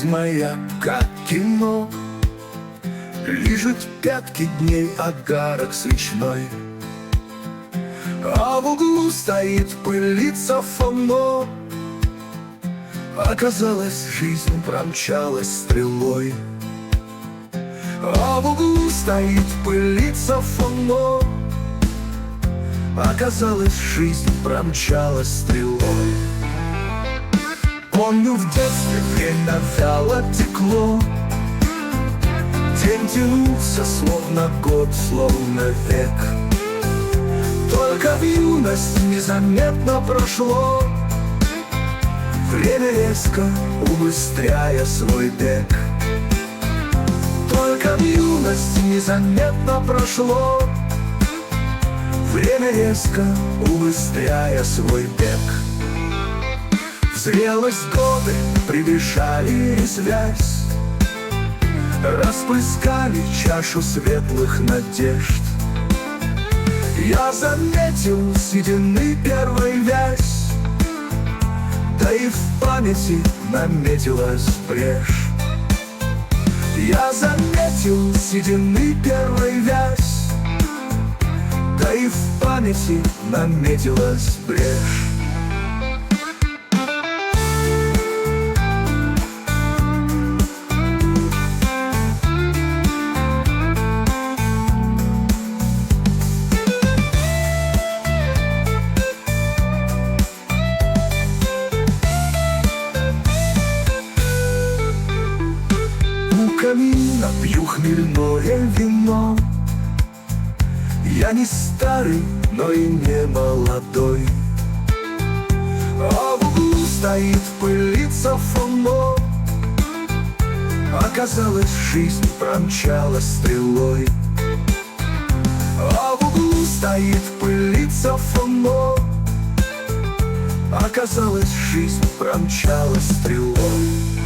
Жизнь моя, как кино, лижет пятки дней огарок свечной. А в углу стоит пылится фоно. Оказалось, жизнь промчалась стрелой. А в углу стоит пылится фоно. Оказалось, жизнь промчалась стрелой. Помню, в детстве время вяло текло. День тянулся, словно год, словно век. Только в юность незаметно прошло. Время резко, убыстряя свой бег. Только в юность незаметно прошло. Время резко, убыстряя свой бег. В зрелость годы прибежали резвясь, расплескали чашу светлых надежд. Я заметил седины первой вязь, да и в памяти наметилась брешь. Я заметил седины первой вязь, да и в памяти наметилась брешь. У камина пью хмельное вино. Я не старый, но и не молодой. А в углу стоит пылится фоно. Оказалось, жизнь промчалась стрелой. А в углу стоит пылится фоно. Оказалось, жизнь промчалась стрелой.